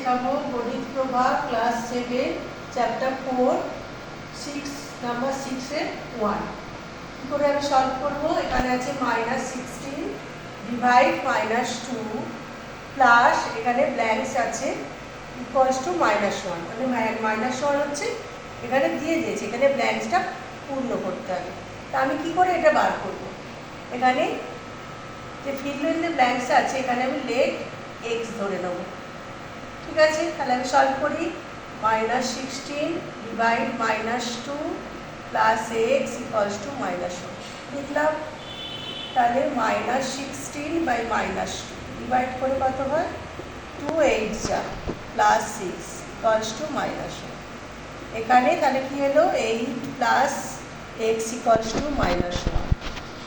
শেখাবো গণিত প্রভা class 7 chapter 4 6 number 6 এর 1 কি করে আমি সলভ করব। এখানে আছে -16 ডিভাইড -2 প্লাস এখানে ব্ল্যাঙ্কস আছে ইকুয়ালস টু -1 মানে -1 হচ্ছে এখানে দিয়ে দিয়েছে, এখানে ব্ল্যাঙ্কসটা পূর্ণ করতে হবে। তা আমি কি করে এটা বার করব। এখানে যে ফিল ইন দ্য ব্ল্যাঙ্কস আছে এখানে আমি লেট এক্স ধরে নেব। ঠিক আছে, তাহলে আমি সলভ করি। -16 divide -2 plus x equals to -1 লিখলাম। তাহলে -16 বাই -2 ডিভাইড করে কত হয় 2 8 যা প্লাস 6 ইকুয়ালস টু -1। এখানে তাহলে কি হলো 8 প্লাস এক্স ইকুয়ালস টু -1।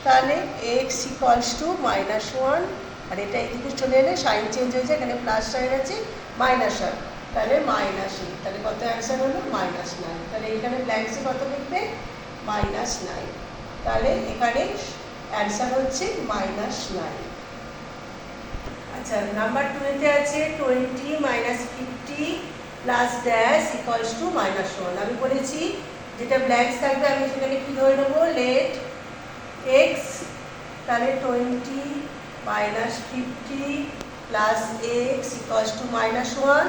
তাহলে এক্স ইকুয়ালস টু -1 আর এটা এদিকে চলে এলে সাইন চেঞ্জ হয়েছে, এখানে প্লাস সাইন আছে মাইনাস হয়, তাহলে -8। তাহলে কত অ্যান্সার হলো -9। তাহলে এখানে ব্ল্যাঙ্কসে কত লিখবে -9। তাহলে এখানে অ্যান্সার হচ্ছে -9। আচ্ছা, নাম্বার 2 আছে 20 -50 প্লাস ড্যাশ ইকুয়ালস টু -1। আমি বলেছি যেটা ব্ল্যাঙ্কস থাকবে আমি সেখানে কি ধরে নেবো লেট এক্স। তাহলে 20 -50 প্লাস এক্স ইকুয়ালস টু -1।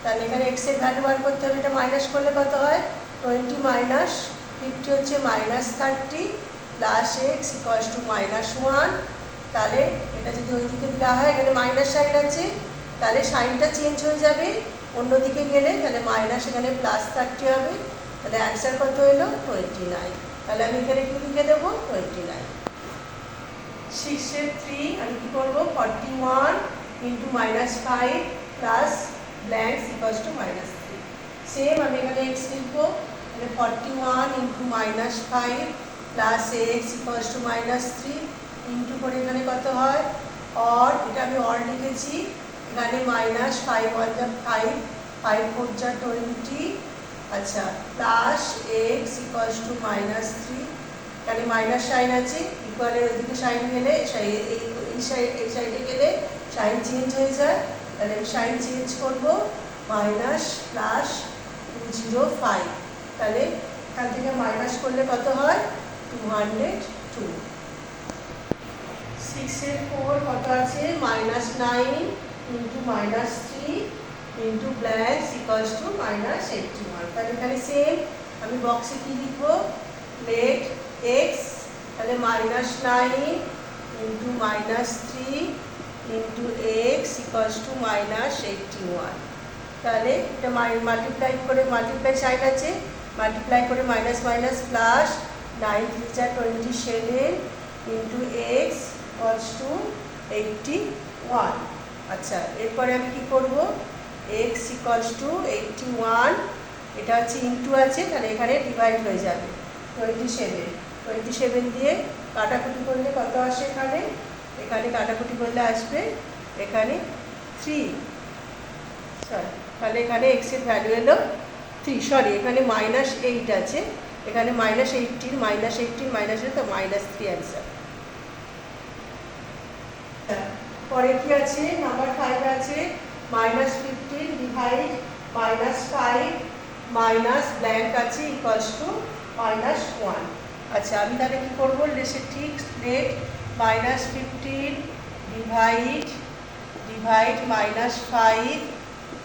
তাহলে এখানে এক্স এর ভ্যালু বার করতে হবে, এটা মাইনাস করলে কত হয় 20 -50 হচ্ছে -30 প্লাস এক্স ইকুয়ালস টু -1। তাহলে এটা যদি ওইদিকে দেওয়া হয় এখানে মাইনাস সাইন আছে, তাহলে সাইনটা চেঞ্জ হয়ে যাবে অন্যদিকে গেলে, তাহলে মাইনাস এখানে +30 হবে। তাহলে অ্যান্সার কত হলো 29। তাহলে আমি এখানে কি লিখে দেবো 29। 6 এর 3 আমি কী করবো 41 into -5 plus blanks equals to -3। Same আমি এখানে এক্স লিখবো, তাহলে 41 into -5 plus x equals two -3 into করে এখানে কত হয় অর, এটা আমি অর লিখেছি। এখানে -5 1 যা 5 5 4 যা 20। আচ্ছা, প্লাস এক্স ইকুয়ালস টু -3। এখানে মাইনাস সাইন আছে, ইকুয়ালের ওইদিকে সাইন গেলে এই সাইডে গেলে সাইন চেঞ্জ হয়ে যায়, তাহলে আমি সাইন চেঞ্জ করবো মাইনাস প্লাস 205। তাহলে এখান থেকে মাইনাস করলে কত হয় 202। 6 এর 4 কত আছে -9 into -3 into blanks equals to -81। তাহলে এখানে সেম আমি বক্সে কি লিখবো লেট এক্স। তাহলে -9 into -3 into x equals to -81। তাহলে এটা মাল্টিপ্লাই সাইন আছে, মাল্টিপ্লাই করে মাইনাস মাইনাস প্লাস 9 3 যা 27 ইন্টু এক্স ইকুয়ালস টু 81। আচ্ছা, এরপরে আমি কি করব এক্স ইকুয়ালস টু 81, এটা হচ্ছে ইন্টু আছে, তাহলে এখানে ডিভাইড হয়ে যাবে 27 দিয়ে কাটাকুটি করলে কত আসে এখানে কাটাকুটি করলে আসবে এখানে 3। তাহলে এখানে এক্স এর ভ্যালু এলো 3, এখানে -8 আছে, এখানে -18 মাইনাস তো -3 অ্যান্সার। পরে কি আছে নাম্বার 5 আছে -15 ডিভাইড -5 মাইনাস ব্ল্যাঙ্ক আছে ইকুয়ালস টু -1। আচ্ছা, আমি তাহলে কী করবো ঠিক let -15 divide -5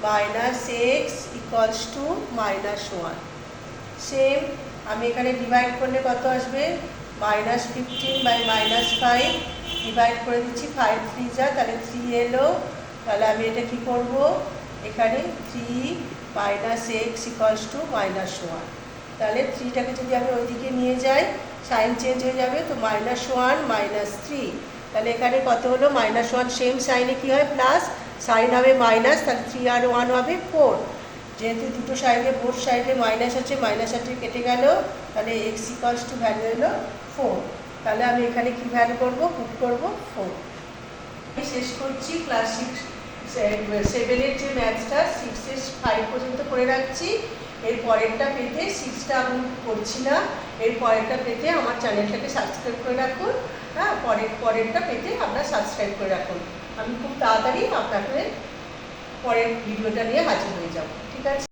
minus x equals to -1। Same আমি এখানে ডিভাইড করলে কত আসবে -15 বাই -5 ডিভাইড করে দিচ্ছি 5 3 যা, তাহলে 3 এলো। তাহলে আমি এটা কি করব এখানে 3 মাইনাস এক্স ইকুয়ালস টু -1। তাহলে 3টাকে যদি আমি ওইদিকে নিয়ে যাই সাইন চেঞ্জ হয়ে যাবে, তো -1 -3। তাহলে এখানে কত হলো -1, সেম সাইনে কী হয় প্লাস, সাইন হবে মাইনাস, তাহলে 3 আর 1 হবে 4। যেহেতু দুটো সাইডে বোথ সাইডে মাইনাস আছে, মাইনাস আছে কেটে গেল, তাহলে এক্স ইকুয়ালস টু ভ্যালু হলো 4। তাহলে আমি এখানে কি ভ্যালু করবো পুট করবো 4। আমি শেষ করছি ক্লাস 7-এর যে ম্যাথসটা 6 এর 5 পর্যন্ত করে রাখছি। এর পরেরটা পেতে 6টা আমি করছি না, এর পরেরটা পেতে আমার চ্যানেলটাকে সাবস্ক্রাইব করে রাখুন। হ্যাঁ, পরেরটা পেতে আপনারা সাবস্ক্রাইব করে রাখুন। আমি খুব তাড়াতাড়ি আপনাদের পরের ভিডিওটা নিয়ে হাজির হয়ে যাব। ঠিক আছে।